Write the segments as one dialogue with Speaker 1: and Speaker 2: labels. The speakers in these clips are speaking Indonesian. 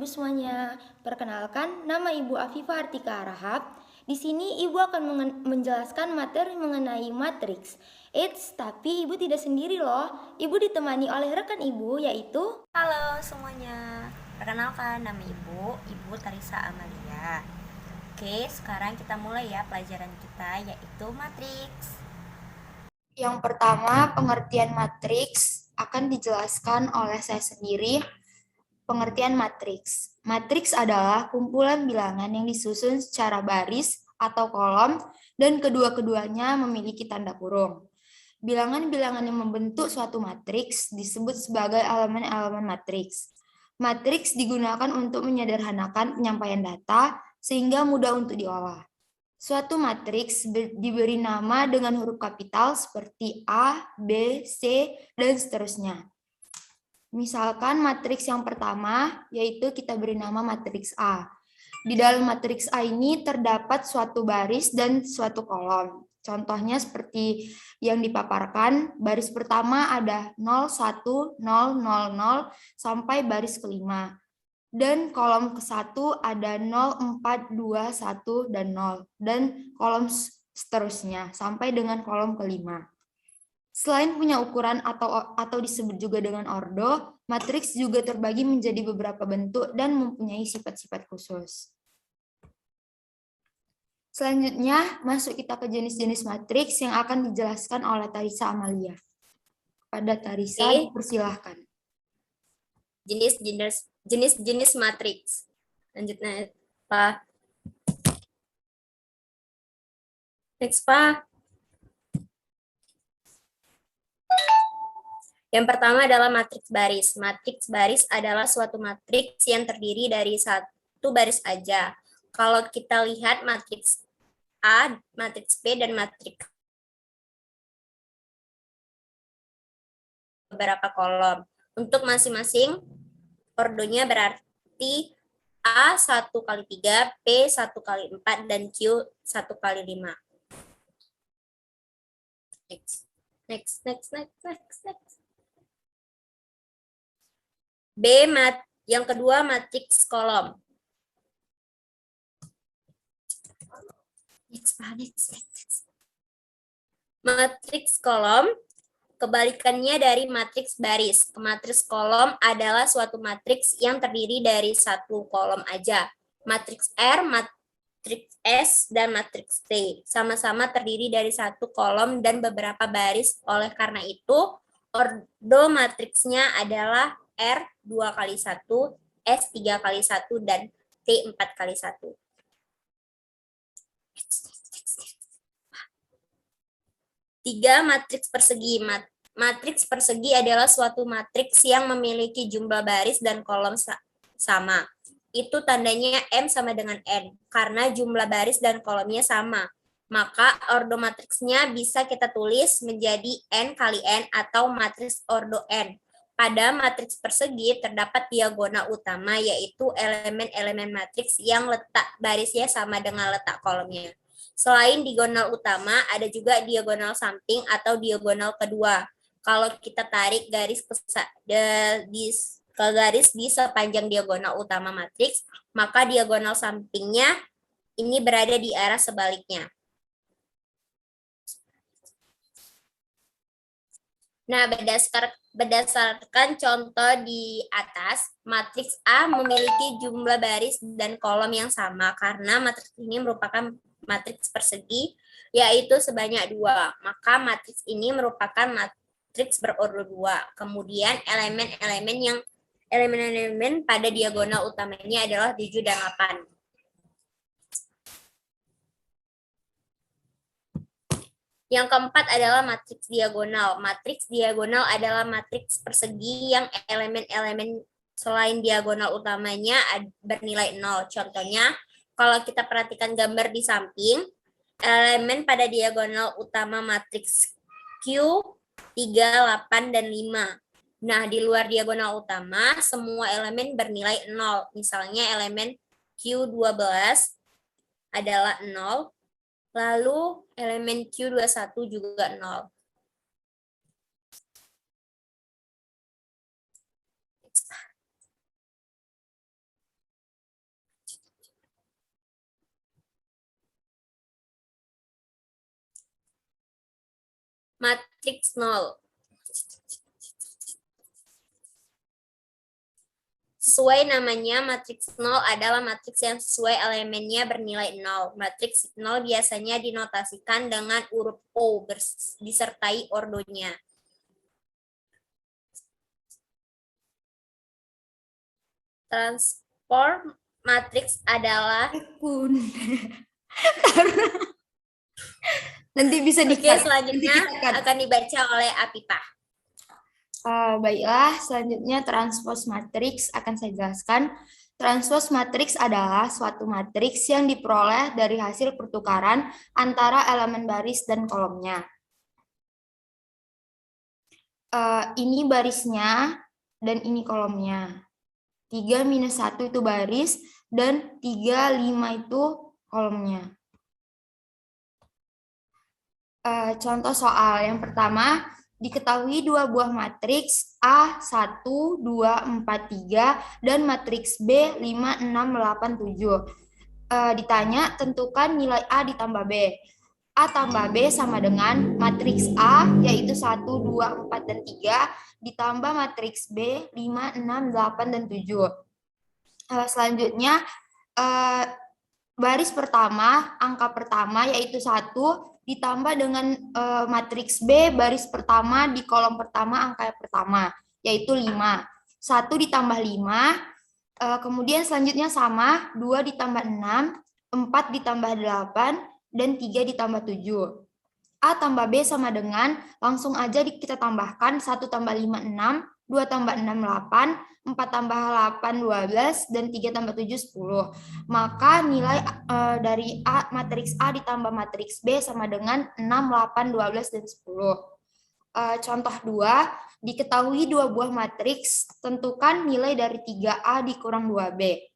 Speaker 1: Ibu semuanya. Perkenalkan, nama Ibu Afifah Artika Rahab. Di sini Ibu akan menjelaskan materi mengenai matriks. Eits, tapi Ibu tidak sendiri loh. Ibu ditemani oleh rekan Ibu, yaitu...
Speaker 2: Halo semuanya, perkenalkan nama Ibu Tarisa Amalia. Oke, sekarang kita mulai ya pelajaran kita, yaitu matriks.
Speaker 1: Yang pertama, pengertian matriks akan dijelaskan oleh saya sendiri. Pengertian matriks. Matriks adalah kumpulan bilangan yang disusun secara baris atau kolom dan kedua-keduanya memiliki tanda kurung. Bilangan-bilangan yang membentuk suatu matriks disebut sebagai elemen-elemen matriks. Matriks digunakan untuk menyederhanakan penyampaian data sehingga mudah untuk diolah. Suatu matriks diberi nama dengan huruf kapital seperti A, B, C, dan seterusnya. Misalkan matriks yang pertama, yaitu kita beri nama matriks A. Di dalam matriks A ini terdapat suatu baris dan suatu kolom. Contohnya seperti yang dipaparkan, baris pertama ada 0, 1, 0, 0, 0, sampai baris kelima. Dan kolom ke-1 ada 0, 4, 2, 1, dan 0. Dan kolom seterusnya, sampai dengan kolom kelima. Selain punya ukuran atau disebut juga dengan ordo, matriks juga terbagi menjadi beberapa bentuk dan mempunyai sifat-sifat khusus. Selanjutnya, masuk kita ke jenis-jenis matriks yang akan dijelaskan oleh Tarisa Amalia. Pada Tarisa, dipersilahkan.
Speaker 2: Jenis-jenis matriks. Lanjutnya, Pak. Next, Pak. Yang pertama adalah matriks baris. Matriks baris adalah suatu matriks yang terdiri dari satu baris aja. Kalau kita lihat matriks A, matriks B, dan matriks beberapa kolom. Untuk masing-masing ordonya berarti A 1 kali 3, P 1 kali 4, dan Q 1 kali 5. Next. Yang kedua matriks kolom. Matriks kolom kebalikannya dari matriks baris. Matriks kolom adalah suatu matriks yang terdiri dari satu kolom aja. Matriks R, matriks S, dan matriks T sama-sama terdiri dari satu kolom dan beberapa baris. Oleh karena itu, ordo matriksnya adalah R 2 kali 1, S 3 kali 1, dan T 4 kali 1. Tiga, matriks persegi. Matriks persegi adalah suatu matriks yang memiliki jumlah baris dan kolom sama. Itu tandanya M sama dengan N, karena jumlah baris dan kolomnya sama. Maka ordo matriksnya bisa kita tulis menjadi N kali N atau matriks ordo N. Pada matriks persegi terdapat diagonal utama, yaitu elemen-elemen matriks yang letak barisnya sama dengan letak kolomnya. Selain diagonal utama, ada juga diagonal samping atau diagonal kedua. Kalau kita tarik garis ke garis di sepanjang diagonal utama matriks, maka diagonal sampingnya ini berada di arah sebaliknya. Nah, berdasarkan contoh di atas, matriks A memiliki jumlah baris dan kolom yang sama karena matriks ini merupakan matriks persegi, yaitu sebanyak 2. Maka matriks ini merupakan matriks berordo 2. Kemudian elemen-elemen pada diagonal utamanya adalah 7 dan 8. Yang keempat adalah matriks diagonal. Matriks diagonal adalah matriks persegi yang elemen-elemen selain diagonal utamanya bernilai 0. Contohnya, kalau kita perhatikan gambar di samping, elemen pada diagonal utama matriks Q 3, 8, dan 5. Nah, di luar diagonal utama, semua elemen bernilai 0. Misalnya elemen Q12 adalah 0, lalu elemen Q21 juga 0. Matriks 0. Sesuai namanya, matriks 0 adalah matriks yang sesuai elemennya bernilai 0. Matriks 0 biasanya dinotasikan dengan huruf O disertai ordonya. Transform matriks adalah
Speaker 1: nanti bisa
Speaker 2: Oke,
Speaker 1: di-cut.
Speaker 2: selanjutnya akan dibaca oleh Apipah.
Speaker 1: Baiklah, selanjutnya transpose matriks akan saya jelaskan. Transpose matriks adalah suatu matriks yang diperoleh dari hasil pertukaran antara elemen baris dan kolomnya. Ini barisnya dan ini kolomnya. 3 minus 1 itu baris dan 3, 5 itu kolomnya. Contoh soal yang pertama, diketahui dua buah matriks A1, 2, 4, 3 dan matriks B 5, 6, 8, 7. Ditanya tentukan nilai A ditambah B. A tambah B sama dengan matriks A yaitu 1, 2, 4, dan 3 ditambah matriks B 5, 6, 8, dan 7. Selanjutnya baris pertama, angka pertama yaitu 1 ditambah dengan matriks B baris pertama di kolom pertama angka pertama yaitu 5. 1 ditambah 5, kemudian selanjutnya sama 2 ditambah 6, 4 ditambah 8, dan 3 ditambah 7. A tambah B sama dengan, langsung aja kita tambahkan 1 tambah 5, 6, 2 tambah 6, 8, 4 tambah 8, 12, dan 3 tambah 7, 10. Maka nilai dari matriks A ditambah matriks B sama dengan 6, 8, 12, dan 10. Contoh 2, diketahui dua buah matriks, tentukan nilai dari 3A dikurang 2B.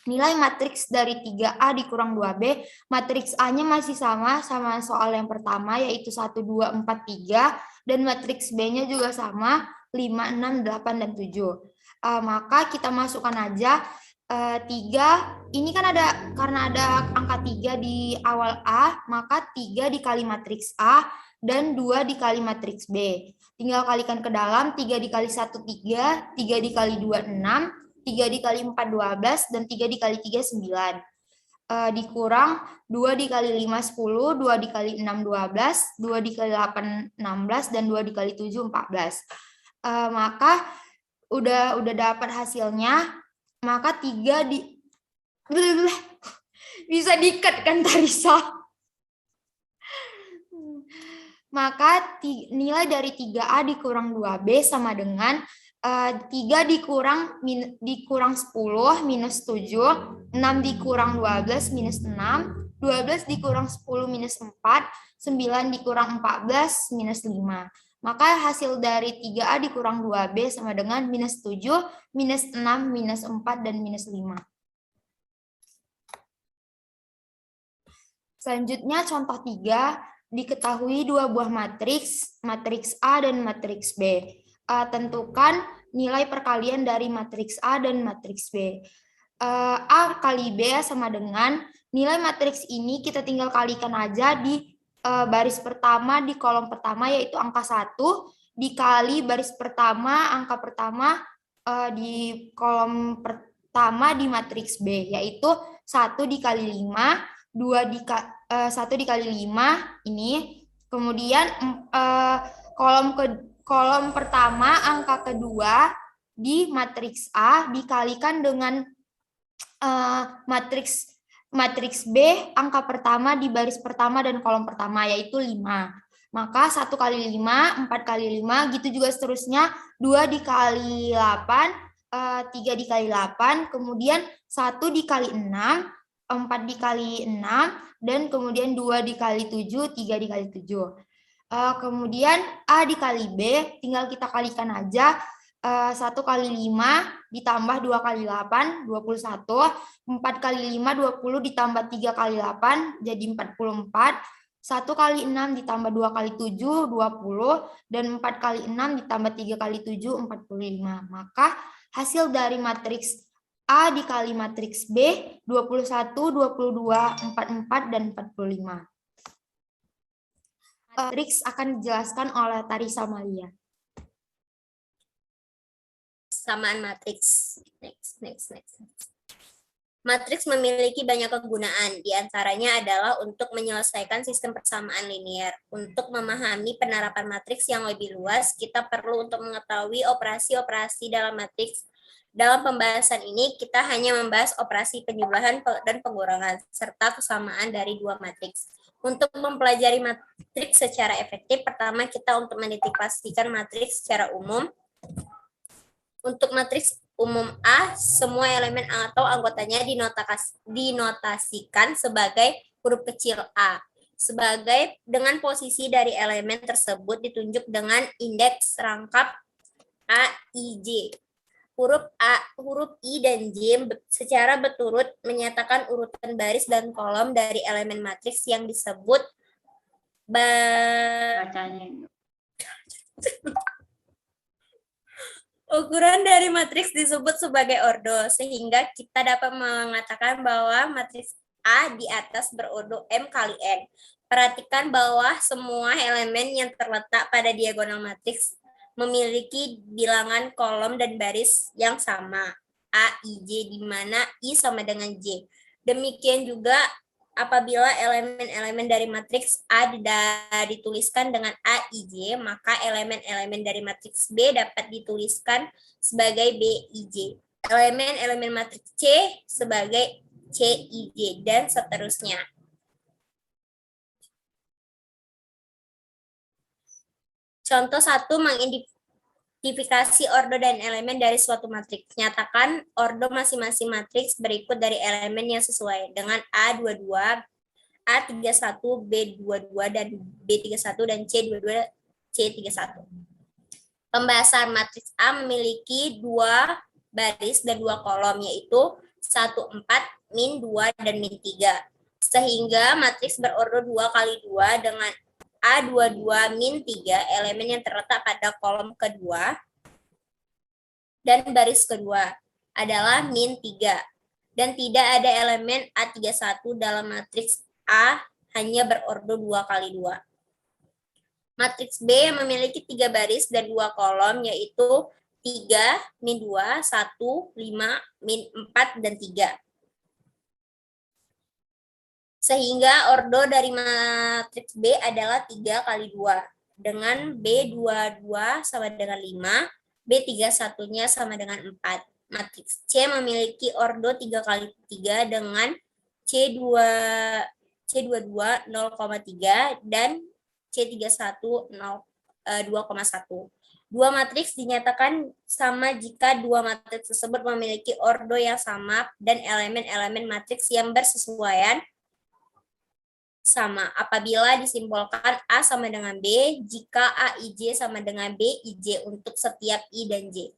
Speaker 1: Nilai matriks dari 3A dikurang 2B, matriks A-nya masih sama soal yang pertama, yaitu 1, 2, 4, 3, dan matriks B-nya juga sama, 5, 6, 8, dan 7. Maka kita masukkan aja 3, ini kan karena ada angka 3 di awal A, maka 3 dikali matriks A, dan 2 dikali matriks B. Tinggal kalikan ke dalam, 3 dikali 1, 3, 3 dikali 2, 6, 3 dikali 4, 12, dan 3 dikali 3, 9. Dikurang 2 dikali 5, 10, 2 dikali 6, 12, 2 dikali 8, 16, dan 2 dikali 7, 14. Maka udah dapat hasilnya, maka 3 bisa di-cut kan Tarisa? Maka nilai dari 3A dikurang 2B sama dengan 3 dikurang 10 minus 7, 6 dikurang 12 minus 6, 12 dikurang 10 minus 4, 9 dikurang 14 minus 5. Maka hasil dari 3A dikurang 2B sama dengan minus 7, minus 6, minus 4, dan minus 5. Selanjutnya contoh 3, diketahui dua buah matriks, matriks A dan matriks B. Tentukan nilai perkalian dari matriks A dan matriks B. A kali B sama dengan nilai matriks ini kita tinggal kalikan aja di baris pertama di kolom pertama yaitu angka 1 dikali baris pertama angka pertama di kolom pertama di matriks B yaitu 1 dikali 5, 1 dikali 5 ini, kemudian kolom pertama angka kedua di matriks A dikalikan dengan matriks B angka pertama di baris pertama dan kolom pertama yaitu 5. Maka 1 kali 5, 4 kali 5, gitu juga seterusnya, 2 dikali 8, 3 dikali 8, kemudian 1 dikali 6, 4 dikali 6, dan kemudian 2 dikali 7, 3 dikali 7. Kemudian A dikali B, tinggal kita kalikan aja, 1 kali 5 ditambah 2 kali 8, 21, 4 kali 5, 20 ditambah 3 kali 8, jadi 44, 1 kali 6 ditambah 2 kali 7, 20, dan 4 kali 6 ditambah 3 kali 7, 45. Maka hasil dari matriks A dikali matriks B, 21, 22, 44, dan 45. Matriks akan dijelaskan oleh Tarisa Malia.
Speaker 2: Samaan matriks. Next. Matriks memiliki banyak kegunaan, diantaranya adalah untuk menyelesaikan sistem persamaan linear. Untuk memahami penerapan matriks yang lebih luas, kita perlu untuk mengetahui operasi-operasi dalam matriks. Dalam pembahasan ini, kita hanya membahas operasi penjumlahan dan pengurangan, serta kesamaan dari dua matriks. Untuk mempelajari matriks secara efektif, pertama kita untuk mendedikasikan matriks secara umum. Untuk matriks umum A, semua elemen atau anggotanya dinotasikan sebagai huruf kecil a. Dengan posisi dari elemen tersebut ditunjuk dengan indeks rangkap A, I, J. Huruf I dan J secara berturut menyatakan urutan baris dan kolom dari elemen matriks yang disebut
Speaker 3: Bacanya.
Speaker 2: Ukuran dari matriks disebut sebagai ordo, sehingga kita dapat mengatakan bahwa matriks A di atas berordo M kali N. Perhatikan bahwa semua elemen yang terletak pada diagonal matriks memiliki bilangan kolom dan baris yang sama, A, I, J, di mana I sama dengan J. Demikian juga apabila elemen-elemen dari matriks A dituliskan dengan A, I, J, maka elemen-elemen dari matriks B dapat dituliskan sebagai B, I, J. Elemen-elemen matriks C sebagai C, I, J, dan seterusnya. Contoh 1, mengidentifikasi ordo dan elemen dari suatu matriks. Nyatakan ordo masing-masing matriks berikut dari elemen yang sesuai dengan A22, A31, B22, dan B31, dan C22, C31. Pembahasan matriks A memiliki 2 baris dan 2 kolom, yaitu 1, 4, min 2, dan min 3. Sehingga matriks berordo 2 kali 2 dengan A22 min 3 elemen yang terletak pada kolom kedua dan baris kedua adalah min 3. Dan tidak ada elemen A31 dalam matriks A hanya berordo 2 kali 2. Matriks B memiliki 3 baris dan 2 kolom, yaitu 3, min 2, 1, 5, min 4, dan 3. Sehingga ordo dari matriks B adalah 3 kali 2, dengan B22 sama dengan 5, B31-nya sama dengan 4. Matriks C memiliki ordo 3 kali 3 dengan C22 0,3 dan C31 2,1. Dua matriks dinyatakan sama jika dua matriks tersebut memiliki ordo yang sama dan elemen-elemen matriks yang bersesuaian sama apabila disimpulkan A sama dengan B jika A, I, J sama dengan B, I, J untuk setiap I dan J.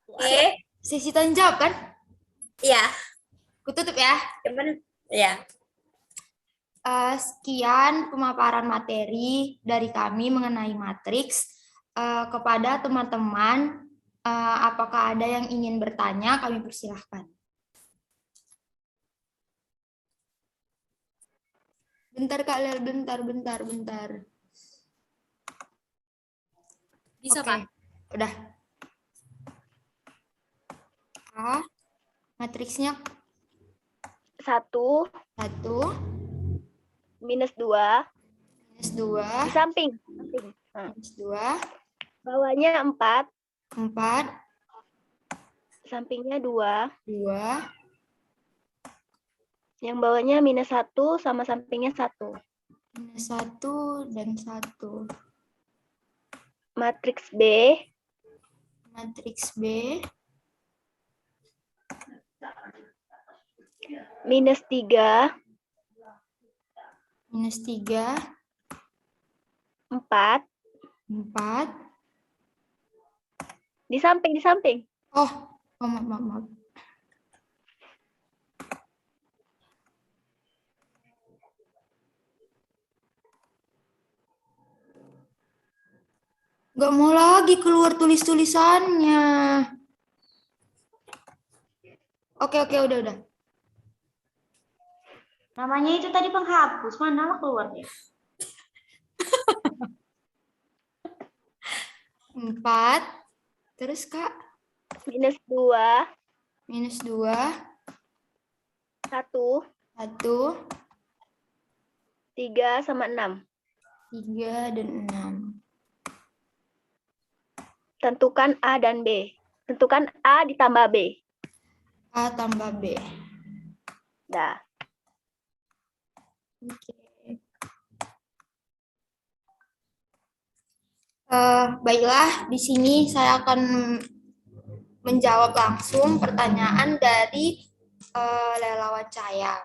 Speaker 2: Oke.
Speaker 1: Sesi tanya jawab kan?
Speaker 2: Iya.
Speaker 1: Kututup ya.
Speaker 2: Ya.
Speaker 1: Sekian pemaparan materi dari kami mengenai matriks. Kepada teman-teman, apakah ada yang ingin bertanya? Kami persilahkan. Bentar Kak Lel, bentar.
Speaker 2: Bisa,
Speaker 1: Oke,
Speaker 2: Pak?
Speaker 1: udah. A, matriksnya
Speaker 3: 1, minus 2,
Speaker 1: minus 2,
Speaker 3: di samping.
Speaker 1: minus 2,
Speaker 3: Bawahnya 4,
Speaker 1: 4,
Speaker 3: sampingnya 2.
Speaker 1: 2,
Speaker 3: Yang bawahnya minus 1 sama sampingnya 1.
Speaker 1: minus 1, dan 1.
Speaker 3: Matriks B, minus 3,
Speaker 1: minus 3,
Speaker 3: 4,
Speaker 1: 4.
Speaker 3: di samping.
Speaker 1: Oh, maaf. Gak mau lagi keluar tulis-tulisannya. Oke, udah.
Speaker 4: Namanya itu tadi penghapus, mana lah keluarnya?
Speaker 1: 4. Terus Kak,
Speaker 3: Minus 2,
Speaker 1: minus 2,
Speaker 3: 1,
Speaker 1: 1,
Speaker 3: 3 sama 6.
Speaker 1: 3, dan 6.
Speaker 3: Tentukan A dan B. Tentukan A ditambah B.
Speaker 1: A tambah B.
Speaker 3: Dah.
Speaker 1: Oke. Baiklah, di sini saya akan menjawab langsung pertanyaan dari Lela Wacaya.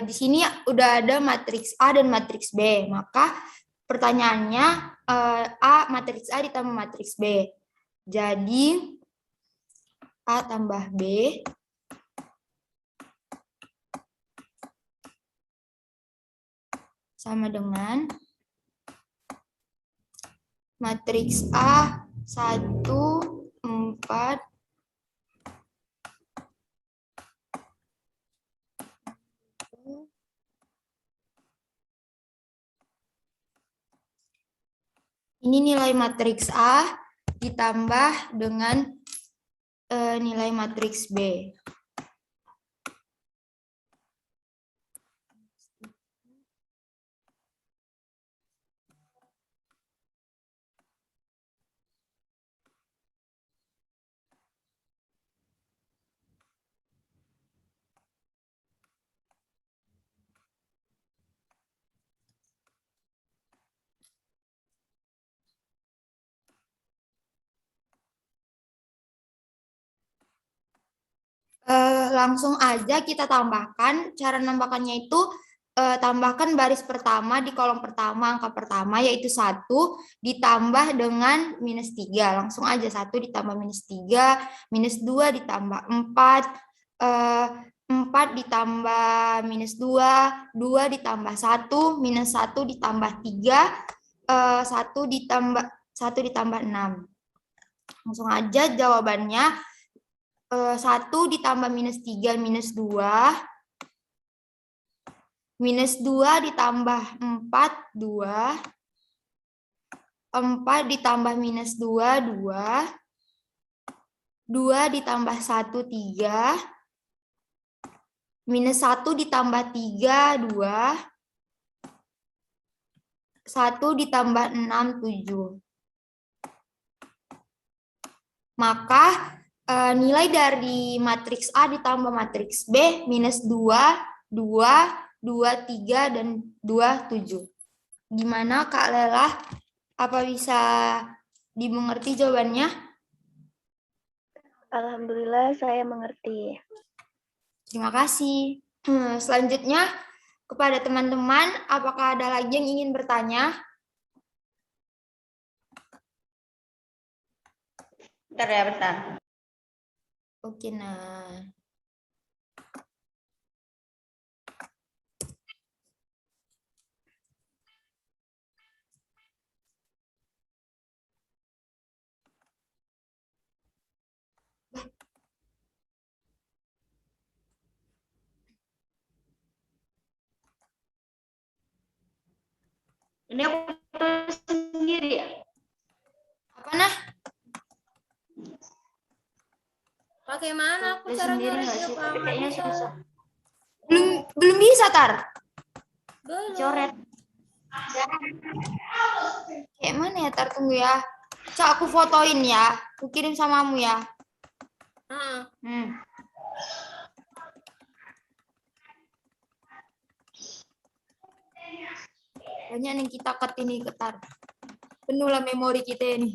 Speaker 1: Di sini udah ada matriks A dan matriks B, maka pertanyaannya matriks A ditambah matriks B. Jadi A tambah B sama dengan matriks A 1, 4, ini nilai matriks A ditambah dengan nilai matriks B. Langsung aja kita tambahkan. Cara menambahkannya itu tambahkan baris pertama di kolom pertama, angka pertama yaitu 1 ditambah dengan minus 3. Langsung aja 1 ditambah minus 3, minus 2 ditambah 4, 4 ditambah minus 2, 2 ditambah 1, minus 1 ditambah 3, 1 ditambah 6. Langsung aja jawabannya 1 ditambah minus 3 minus 2, minus 2 ditambah 4, 2, 4 ditambah minus 2, 2, 2 ditambah 1, 3, minus 1 ditambah 3, 2, 1 ditambah 6, 7. Maka nilai dari matriks A ditambah matriks B minus 2, 2, 2, 3, dan 2, 7. Gimana Kak Lela? Apa bisa dimengerti jawabannya?
Speaker 3: Alhamdulillah saya mengerti.
Speaker 1: Terima kasih. Selanjutnya, kepada teman-teman, apakah ada lagi yang ingin bertanya?
Speaker 4: Bentar ya, bentar.
Speaker 1: Oke, nah.
Speaker 4: Ini aku tulis sendiri ya?
Speaker 1: Apa nah?
Speaker 2: Bagaimana aku
Speaker 4: Tulis
Speaker 2: cara
Speaker 4: sendiri
Speaker 2: nyoret
Speaker 4: nggak sih? Tapi kayaknya susah.
Speaker 1: Belum bisa, Tar.
Speaker 2: Belum.
Speaker 4: Coret.
Speaker 1: Kayak mana ya, Tar? Tunggu ya. Cak, aku fotoin ya. Aku kirim samamu ya.
Speaker 2: Heeh.
Speaker 1: Banyak yang kita cut ini, Tar. Penuh lah memori kita ini.